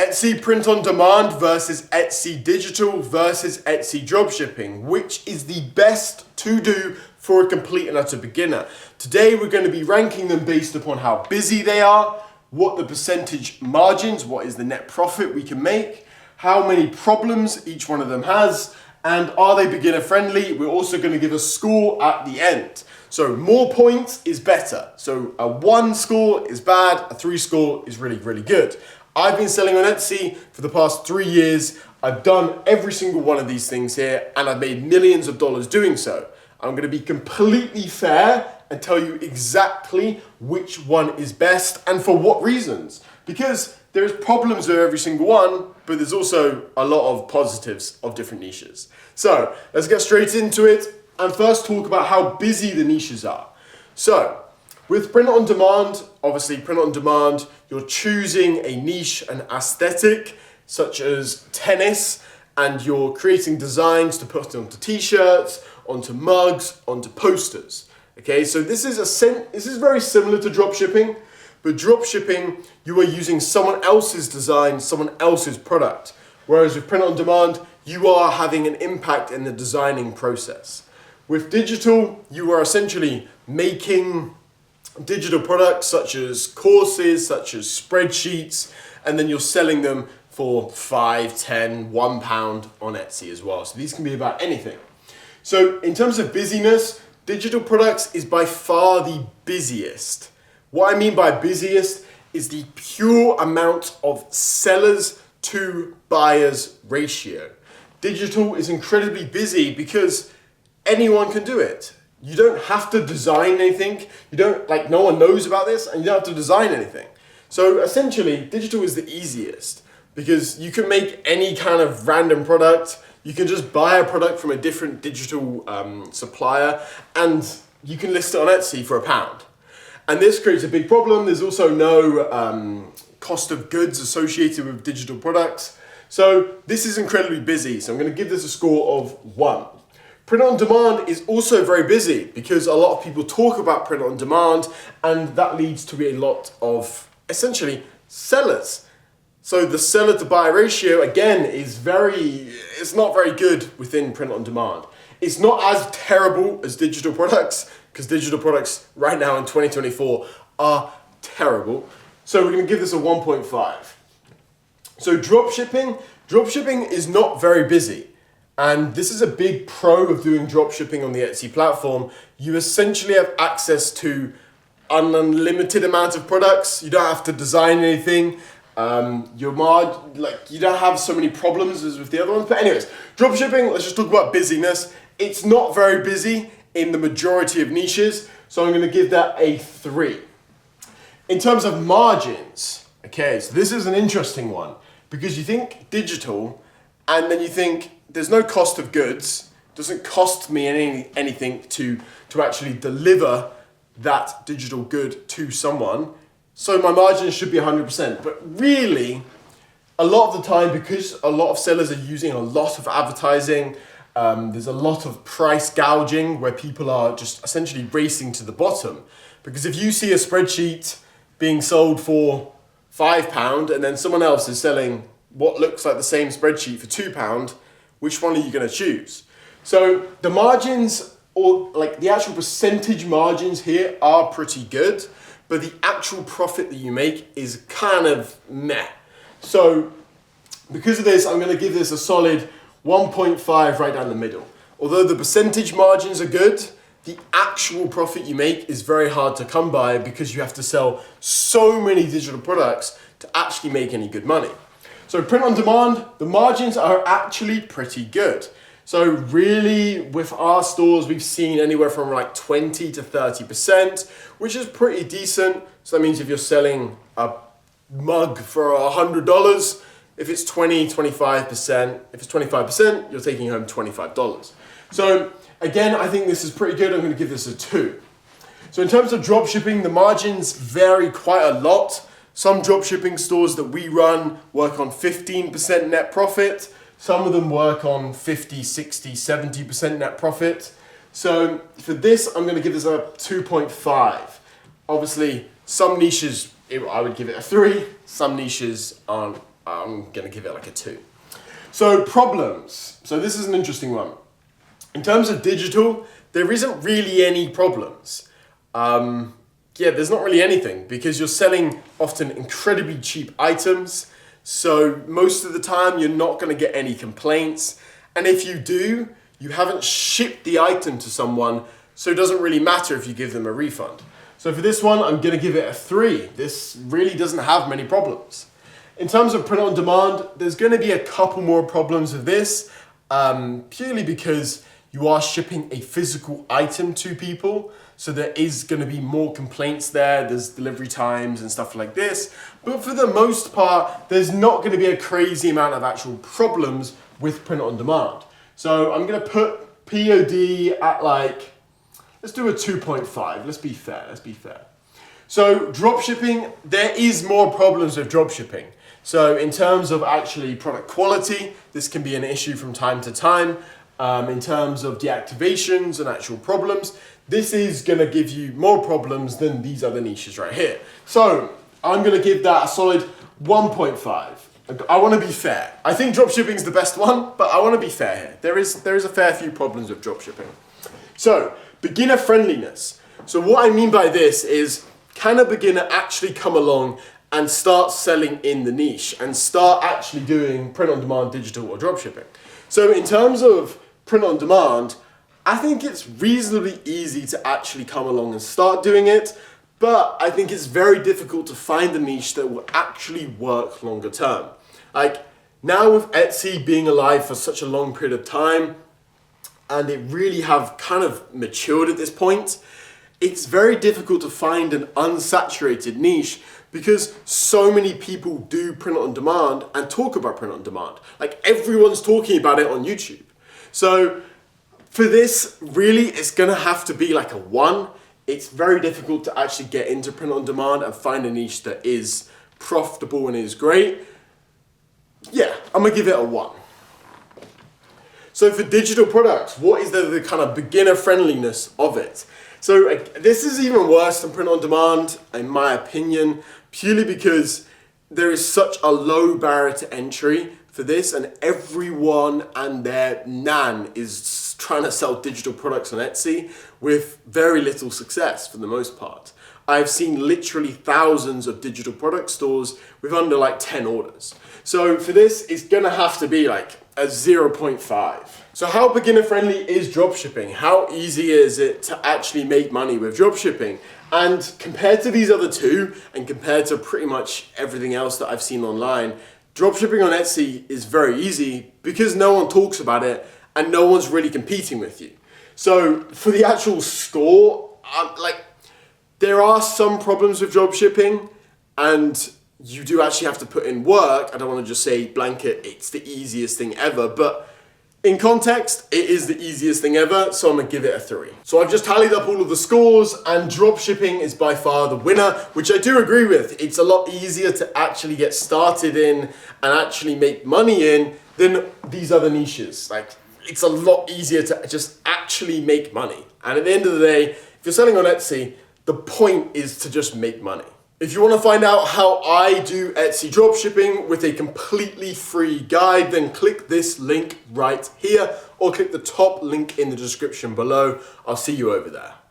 Etsy print on demand versus Etsy digital versus Etsy dropshipping. Which is the best to do for a complete and utter beginner? Today we're going to be ranking them based upon how busy they are, what the percentage margins, what is the net profit we can make, how many problems each one of them has, and are they beginner friendly? We're also going to give a score at the end. So more points is better. So a 1 score is bad, a 3 score is really, really good. I've been selling on Etsy for the past 3 years. I've done every single one of these things here and I've made millions of dollars doing so. I'm going to be completely fair and tell you exactly which one is best and for what reasons. Because there's problems with every single one, but there's also a lot of positives of different niches. So let's get straight into it and first talk about how busy the niches are. So with print on demand, obviously print on demand, you're choosing a niche, an aesthetic, such as tennis, and you're creating designs to put onto t-shirts, onto mugs, onto posters. Okay, so this is very similar to dropshipping, but dropshipping, you are using someone else's design, someone else's product. Whereas with print on demand, you are having an impact in the designing process. With digital, you are essentially making digital products such as courses, such as spreadsheets, and then you're selling them for 5, 10, £1 on Etsy as well. So these can be about anything. So in terms of busyness, digital products is by far the busiest. What I mean by busiest is the pure amount of sellers to buyers ratio. Digital is incredibly busy because anyone can do it. You don't have to design anything. No one knows about this and you don't have to design anything. So essentially, digital is the easiest because you can make any kind of random product. You can just buy a product from a different digital supplier and you can list it on Etsy for £1. And this creates a big problem. There's also no cost of goods associated with digital products. So this is incredibly busy. So I'm going to give this a score of 1. Print on demand is also very busy because a lot of people talk about print on demand and that leads to a lot of essentially sellers. So the seller to buyer ratio again it's not very good within print on demand. It's not as terrible as digital products because digital products right now in 2024 are terrible. So we're going to give this a 1.5. So dropshipping is not very busy. And this is a big pro of doing dropshipping on the Etsy platform. You essentially have access to an unlimited amount of products. You don't have to design anything. You don't have so many problems as with the other ones. But anyways, dropshipping, let's just talk about busyness. It's not very busy in the majority of niches. So I'm going to give that a 3. In terms of margins, okay, so this is an interesting one because you think digital and then you think there's no cost of goods. It doesn't cost me anything to actually deliver that digital good to someone. So my margins should be 100%. But really, a lot of the time, because a lot of sellers are using a lot of advertising, there's a lot of price gouging where people are just essentially racing to the bottom. Because if you see a spreadsheet being sold for £5 and then someone else is selling what looks like the same spreadsheet for £2, which one are you going to choose? So the margins, or like the actual percentage margins here are pretty good, but the actual profit that you make is kind of meh. So because of this, I'm going to give this a solid 1.5 right down the middle. Although the percentage margins are good, the actual profit you make is very hard to come by because you have to sell so many digital products to actually make any good money. So print on demand, the margins are actually pretty good. So really with our stores, we've seen anywhere from like 20 to 30%, which is pretty decent. So that means if you're selling a mug for $100, if it's 25%, if it's 25%, you're taking home $25. So again, I think this is pretty good. I'm going to give this a 2. So in terms of dropshipping, the margins vary quite a lot. Some dropshipping stores that we run work on 15% net profit. Some of them work on 50, 60, 70% net profit. So for this, I'm going to give this a 2.5. Obviously, some niches, I would give it a 3. Some niches aren't I'm gonna give it like a 2. So problems. So this is an interesting one. In terms of digital, there isn't really any problems. Yeah, there's not really anything because you're selling often incredibly cheap items. So most of the time you're not gonna get any complaints. And if you do, you haven't shipped the item to someone, so it doesn't really matter if you give them a refund. So for this one, I'm gonna give it a 3. This really doesn't have many problems. In terms of print on demand, there's gonna be a couple more problems with this, purely because you are shipping a physical item to people. So there is gonna be more complaints there. There's delivery times and stuff like this. But for the most part, there's not gonna be a crazy amount of actual problems with print on demand. So I'm gonna put POD at like, let's do a 2.5. Let's be fair. So dropshipping, there is more problems with dropshipping. So in terms of actually product quality, this can be an issue from time to time. In terms of deactivations and actual problems, this is gonna give you more problems than these other niches right here. So I'm gonna give that a solid 1.5. I wanna be fair. I think dropshipping is the best one, but I wanna be fair here. There is a fair few problems with dropshipping. So beginner friendliness. So what I mean by this is, can a beginner actually come along and start selling in the niche and start actually doing print on demand, digital or dropshipping? So in terms of print on demand, I think it's reasonably easy to actually come along and start doing it, but I think it's very difficult to find a niche that will actually work longer term. Like now with Etsy being alive for such a long period of time, and it really have kind of matured at this point, it's very difficult to find an unsaturated niche because so many people do print on demand and talk about print on demand. Like everyone's talking about it on YouTube. So for this, really, it's gonna have to be like a 1. It's very difficult to actually get into print on demand and find a niche that is profitable and is great. Yeah, I'm gonna give it a 1. So for digital products, what is the kind of beginner friendliness of it? So this is even worse than print on demand, in my opinion, purely because there is such a low barrier to entry for this, and everyone and their nan is trying to sell digital products on Etsy with very little success for the most part. I've seen literally thousands of digital product stores with under like 10 orders. So for this, it's gonna have to be like a 0.5. So how beginner friendly is dropshipping? How easy is it to actually make money with dropshipping? And compared to these other two, and compared to pretty much everything else that I've seen online, dropshipping on Etsy is very easy because no one talks about it and no one's really competing with you. So for the actual score, there are some problems with dropshipping and you do actually have to put in work. I don't want to just say blanket, it's the easiest thing ever, but in context, it is the easiest thing ever, so I'm gonna give it a 3. So I've just tallied up all of the scores and dropshipping is by far the winner, which I do agree with. It's a lot easier to actually get started in and actually make money in than these other niches. Like, it's a lot easier to just actually make money. And at the end of the day, if you're selling on Etsy, the point is to just make money. If you want to find out how I do Etsy dropshipping with a completely free guide, then click this link right here or click the top link in the description below. I'll see you over there.